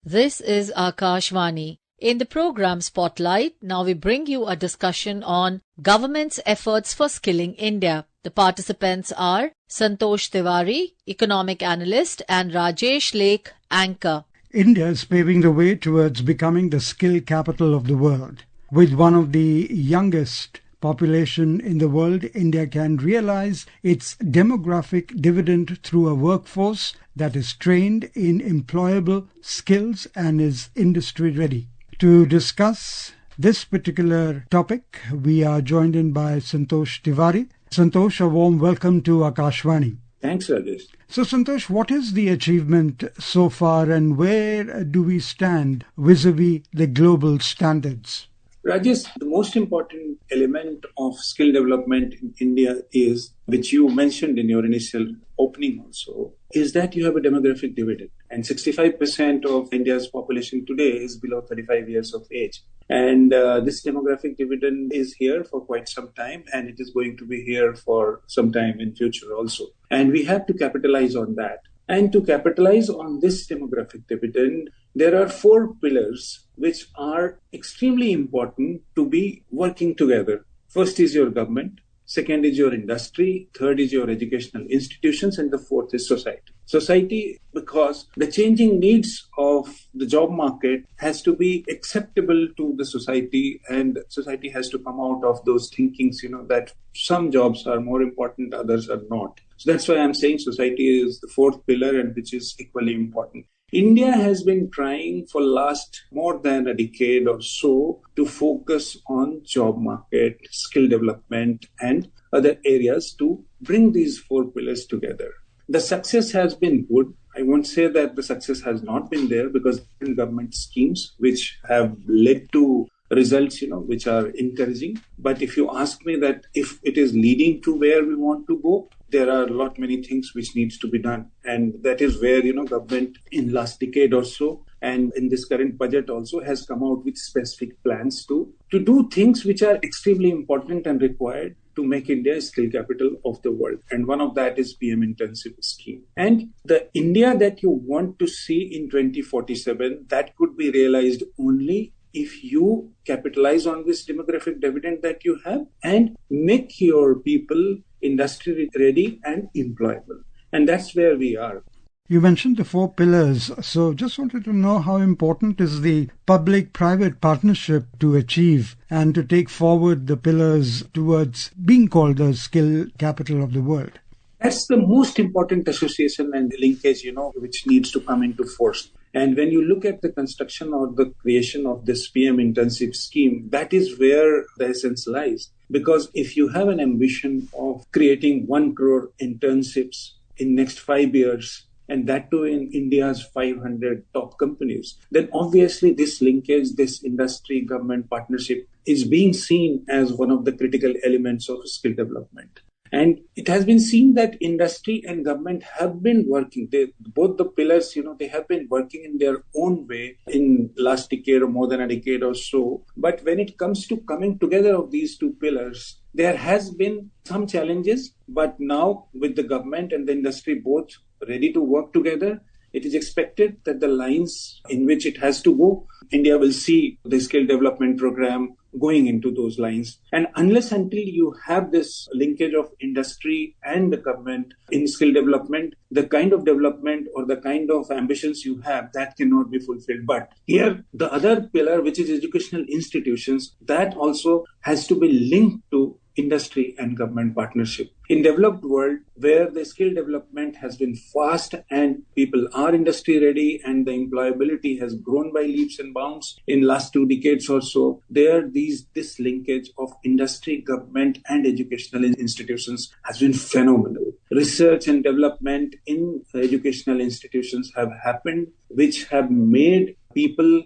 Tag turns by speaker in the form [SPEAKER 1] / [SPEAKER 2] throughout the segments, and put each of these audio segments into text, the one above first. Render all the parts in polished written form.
[SPEAKER 1] This is Akashvani. In the program Spotlight, now we bring you a discussion on government's efforts for skilling India. The participants are Santosh Tiwari, economic analyst, and Rajesh Lake, anchor.
[SPEAKER 2] India is paving the way towards becoming the skill capital of the world. With one of the youngest population in the world, India can realize its demographic dividend through a workforce that is trained in employable skills and is industry ready. To discuss this particular topic, we are joined in by Santosh Tiwari. Santosh, a warm welcome to Akashvani.
[SPEAKER 3] Thanks, Rajesh.
[SPEAKER 2] So, Santosh, what is the achievement so far and where do we stand vis-a-vis the global standards?
[SPEAKER 3] Rajesh, the most important element of skill development in India is, which you mentioned in your initial opening also, is that you have a demographic dividend. And 65% of India's population today is below 35 years of age. And this demographic dividend is here for quite some time, and it is going to be here for some time in future also. And we have to capitalize on that. And to capitalize on this demographic dividend, there are four pillars which are extremely important to be working together. First is your government, second is your industry, third is your educational institutions, and the fourth is society. Society, because the changing needs of the job market has to be acceptable to the society, and society has to come out of those thinkings, that some jobs are more important, others are not. So that's why I'm saying society is the fourth pillar, and which is equally important. India has been trying for last more than a decade or so to focus on job market, skill development, and other areas to bring these four pillars together. The success has been good. I won't say that the success has not been there, because government schemes which have led to results, which are encouraging. But if you ask me that if it is leading to where we want to go, there are a lot many things which needs to be done. And that is where, government in last decade or so, and in this current budget also, has come out with specific plans to do things which are extremely important and required to make India a skill capital of the world. And one of that is PM Internship scheme. And the India that you want to see in 2047, that could be realized only if you capitalize on this demographic dividend that you have and make your people industry ready and employable. And that's where we are.
[SPEAKER 2] You mentioned the four pillars. So just wanted to know how important is the public-private partnership to achieve and to take forward the pillars towards being called the skill capital of the world.
[SPEAKER 3] That's the most important association and linkage, which needs to come into force. And when you look at the construction or the creation of this PM internship scheme, that is where the essence lies. Because if you have an ambition of creating 1 crore internships in next 5 years, and that too in India's 500 top companies, then obviously this linkage, this industry-government partnership is being seen as one of the critical elements of skill development. And it has been seen that industry and government have been working. Both the pillars, they have been working in their own way in last decade or more than a decade or so. But when it comes to coming together of these two pillars, there has been some challenges. But now with the government and the industry both ready to work together, it is expected that the lines in which it has to go, India will see the skill development program going into those lines. And unless until you have this linkage of industry and the government in skill development, the kind of development or the kind of ambitions you have, that cannot be fulfilled. But here, the other pillar, which is educational institutions, that also has to be linked to industry and government partnership. In developed world, where the skill development has been fast and people are industry ready and the employability has grown by leaps and bounds in last 2 decades or so, this linkage of industry, government and educational institutions has been phenomenal. Research and development in educational institutions have happened, which have made people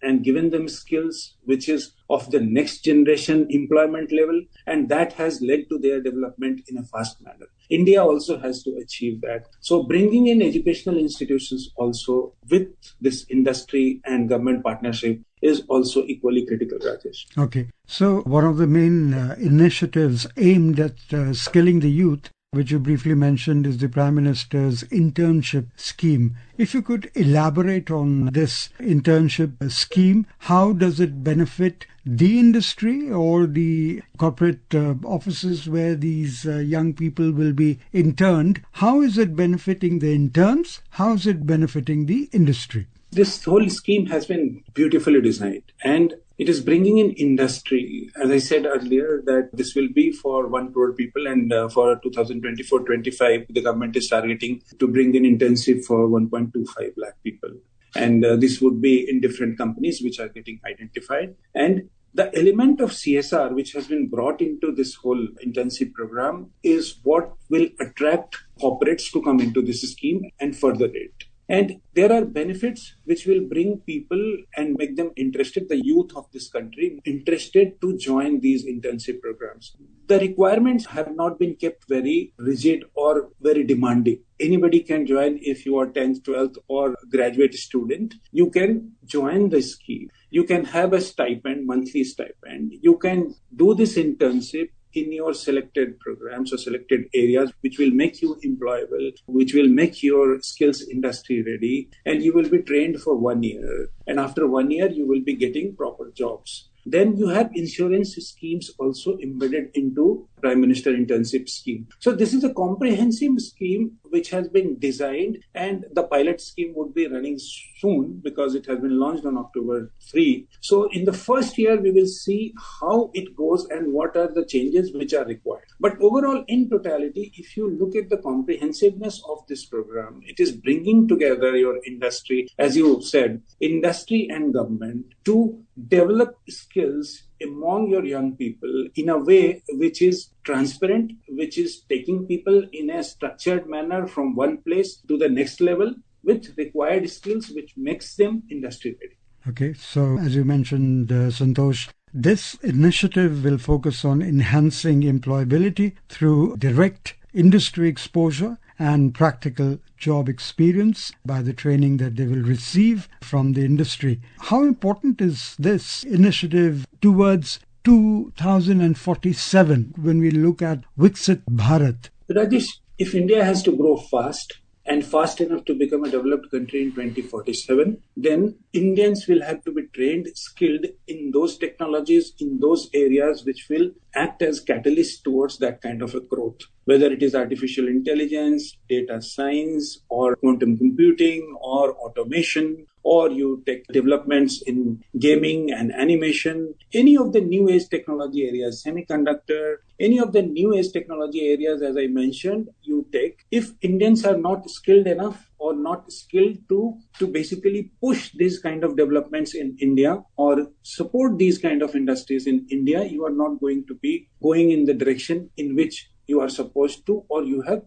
[SPEAKER 3] and given them skills which is of the next generation employment level, and that has led to their development in a fast manner. India also has to achieve that. So bringing in educational institutions also with this industry and government partnership is also equally critical, Rajesh.
[SPEAKER 2] Okay. So one of the main initiatives aimed at skilling the youth which you briefly mentioned, is the Prime Minister's internship scheme. If you could elaborate on this internship scheme, how does it benefit the industry or the corporate offices where these young people will be interned? How is it benefiting the interns? How is it benefiting the industry?
[SPEAKER 3] This whole scheme has been beautifully designed, and it is bringing in industry. As I said earlier, that this will be for 1 crore people, and for 2024-25, the government is targeting to bring in internship for 1.25 lakh people. And this would be in different companies which are getting identified. And the element of CSR which has been brought into this whole internship program is what will attract corporates to come into this scheme and further it. And there are benefits which will bring people and make them interested, the youth of this country, interested to join these internship programs. The requirements have not been kept very rigid or very demanding. Anybody can join. If you are 10th, 12th or graduate student, you can join the scheme. You can have a stipend, monthly stipend. You can do this internship in your selected programs or selected areas, which will make you employable, which will make your skills industry ready, and you will be trained for 1 year. And after 1 year, you will be getting proper jobs. Then you have insurance schemes also embedded into Prime Minister Internship Scheme. So this is a comprehensive scheme which has been designed, and the pilot scheme would be running soon because it has been launched on October 3. So in the first year, we will see how it goes and what are the changes which are required. But overall, in totality, if you look at the comprehensiveness of this program, it is bringing together your industry, as you said, industry and government to develop skills among your young people in a way which is transparent, which is taking people in a structured manner from one place to the next level with required skills which makes them industry ready.
[SPEAKER 2] Okay, so as you mentioned, Santosh, this initiative will focus on enhancing employability through direct industry exposure and practical job experience by the training that they will receive from the industry. How important is this initiative towards 2047 when we look at Viksit Bharat?
[SPEAKER 3] Rajesh, if India has to grow fast and fast enough to become a developed country in 2047, then Indians will have to be trained, skilled in those technologies, in those areas which will act as catalysts towards that kind of a growth. Whether it is artificial intelligence, data science, or quantum computing, or automation, or you take developments in gaming and animation, any of the new age technology areas, semiconductor, any of the new age technology areas, as I mentioned, you take. If Indians are not skilled enough or not skilled to basically push these kind of developments in India or support these kind of industries in India, you are not going to be going in the direction in which you are supposed to or you have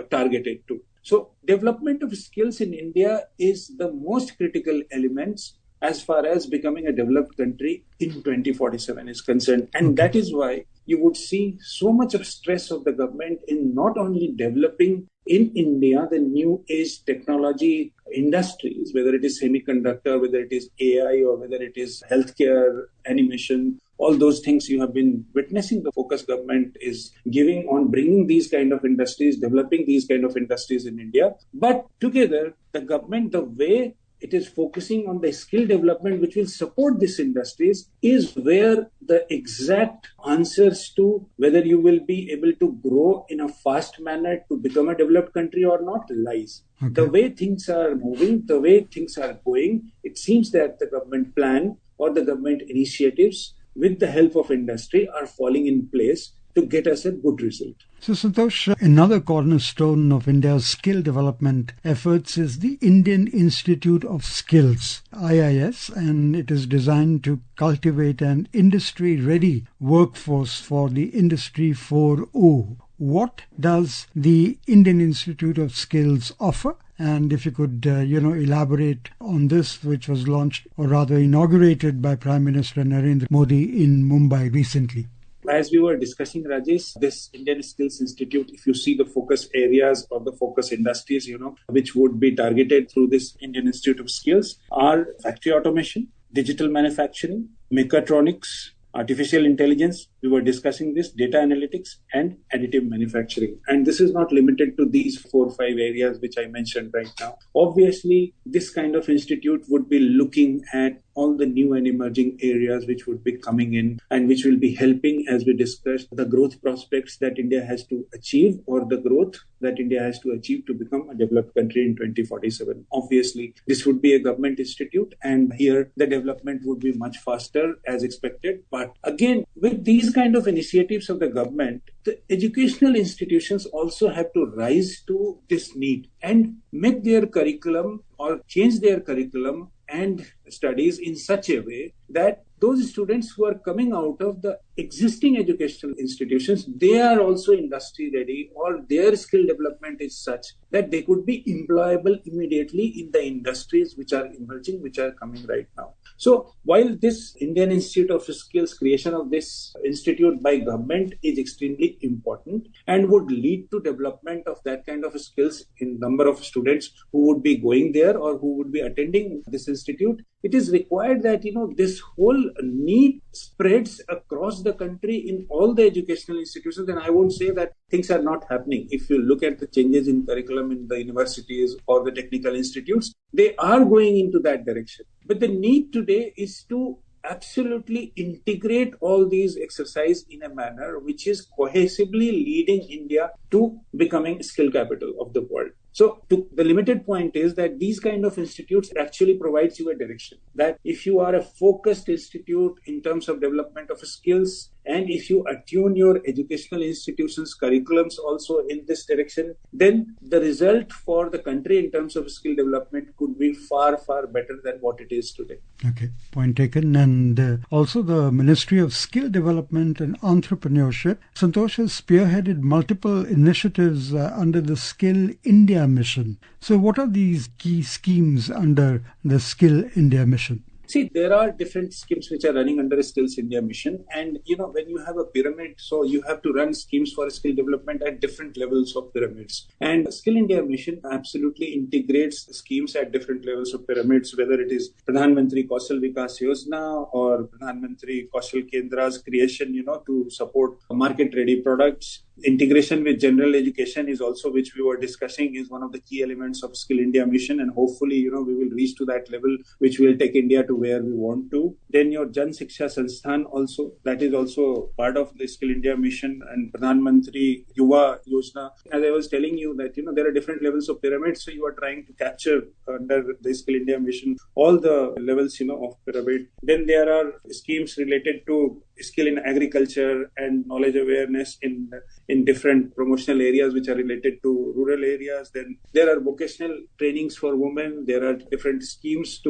[SPEAKER 3] targeted to. So development of skills in India is the most critical elements as far as becoming a developed country in 2047 is concerned. And that is why you would see so much of stress of the government in not only developing in India the new age technology industries, whether it is semiconductor, whether it is AI, or whether it is healthcare, animation, all those things you have been witnessing the focus government is giving on bringing these kind of industries, developing these kind of industries in India. But together, the government, the way it is focusing on the skill development which will support these industries is where the exact answers to whether you will be able to grow in a fast manner to become a developed country or not lies. Okay. The way things are moving, the way things are going, it seems that the government plan or the government initiatives with the help of industry are falling in place to get us a good result.
[SPEAKER 2] So Santosh, another cornerstone of India's skill development efforts is the Indian Institute of Skills, IIS, and it is designed to cultivate an industry-ready workforce for the Industry 4.0. What does the Indian Institute of Skills offer? And if you could, elaborate on this, which was launched or rather inaugurated by Prime Minister Narendra Modi in Mumbai recently.
[SPEAKER 3] As we were discussing, Rajesh, this Indian Skills Institute, if you see the focus areas or the focus industries, which would be targeted through this Indian Institute of Skills are factory automation, digital manufacturing, mechatronics, artificial intelligence, We were discussing this data analytics and additive manufacturing. And this is not limited to these 4 or 5 areas which I mentioned right now. Obviously, this kind of institute would be looking at all the new and emerging areas which would be coming in and which will be helping, as we discussed, the growth prospects that India has to achieve, or the growth that India has to achieve to become a developed country in 2047. Obviously, this would be a government institute, and here the development would be much faster as expected. But again, with these kind of initiatives of the government, the educational institutions also have to rise to this need and make their curriculum or change their curriculum and studies in such a way that those students who are coming out of the existing educational institutions, they are also industry ready, or their skill development is such that they could be employable immediately in the industries which are emerging, which are coming right now. So while this Indian Institute of Skills, creation of this institute by government is extremely important and would lead to development of that kind of skills in number of students who would be going there or who would be attending this institute, it is required that, this whole need spreads across the country in all the educational institutions. And I won't say that things are not happening. If you look at the changes in curriculum in the universities or the technical institutes, they are going into that direction. But the need today is to absolutely integrate all these exercises in a manner which is cohesively leading India to becoming skill capital of the world. So the limited point is that these kind of institutes actually provides you a direction that if you are a focused institute in terms of development of skills, and if you attune your educational institutions curriculums also in this direction, then the result for the country in terms of skill development could be far, far better than what it is today.
[SPEAKER 2] Okay, point taken. And also the Ministry of Skill Development and Entrepreneurship, Santosh, has spearheaded multiple initiatives under the Skill India mission. So what are these key schemes under the Skill India mission?
[SPEAKER 3] See, there are different schemes which are running under a Skills India mission. And, when you have a pyramid, so you have to run schemes for skill development at different levels of pyramids. And Skill India mission absolutely integrates schemes at different levels of pyramids, whether it is Pradhan Mantri Kaushal Vikas Yojana or Pradhan Mantri Kaushal Kendra's creation, to support market-ready products. Integration with general education is also, which we were discussing, is one of the key elements of Skill India mission. And hopefully, we will reach to that level, which will take India to where we want to. Then your Jan Shiksha Sansthan also, that is also part of the Skill India mission, and Pradhan Mantri Yuva Yojana. As I was telling you that, there are different levels of pyramids. So you are trying to capture under the Skill India mission all the levels, of pyramid. Then there are schemes related to skill in agriculture and knowledge awareness in different promotional areas which are related to rural areas. Then there are vocational trainings for women. There are different schemes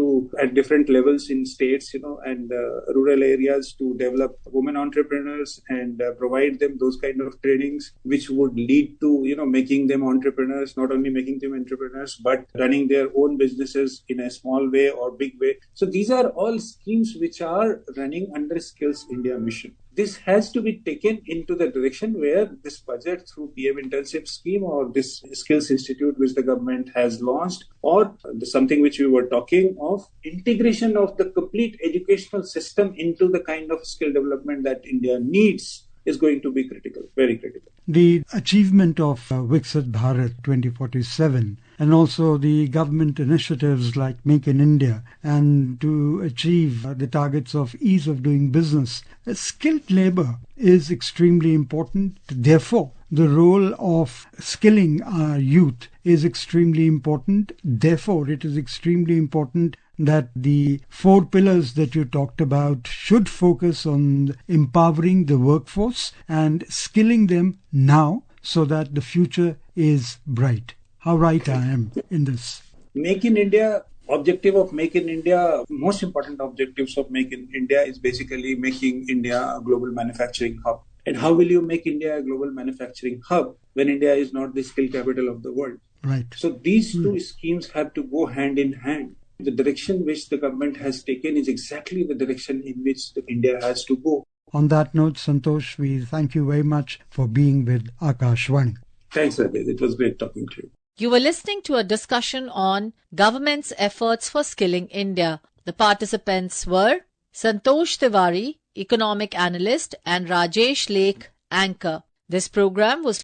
[SPEAKER 3] at different levels in states, and rural areas to develop women entrepreneurs and provide them those kind of trainings which would lead to, making them entrepreneurs, not only making them entrepreneurs, but running their own businesses in a small way or big way. So these are all schemes which are running under Skills India mission. This has to be taken into the direction where this budget through PM Internship scheme or this Skills Institute which the government has launched, or something which we were talking of, integration of the complete educational system into the kind of skill development that India needs is going to be critical, very critical.
[SPEAKER 2] The achievement of Viksit Bharat 2047 and also the government initiatives like Make in India and to achieve the targets of ease of doing business, skilled labor is extremely important. Therefore, the role of skilling our youth is extremely important. Therefore, it is extremely important that the 4 pillars that you talked about should focus on empowering the workforce and skilling them now so that the future is bright. How right I am in this.
[SPEAKER 3] Make in India, objective of Make in India, most important objectives of Make in India is basically making India a global manufacturing hub. And how will you make India a global manufacturing hub when India is not the skill capital of the world?
[SPEAKER 2] Right.
[SPEAKER 3] So these two schemes have to go hand in hand. The direction which the government has taken is exactly the direction in which India has to go.
[SPEAKER 2] On that note, Santosh, we thank you very much for being with Akashvani.
[SPEAKER 3] Thanks, Rajesh. It was great talking to you.
[SPEAKER 1] You were listening to a discussion on government's efforts for skilling India. The participants were Santosh Tiwari, economic analyst, and Rajesh Lake, anchor. This program was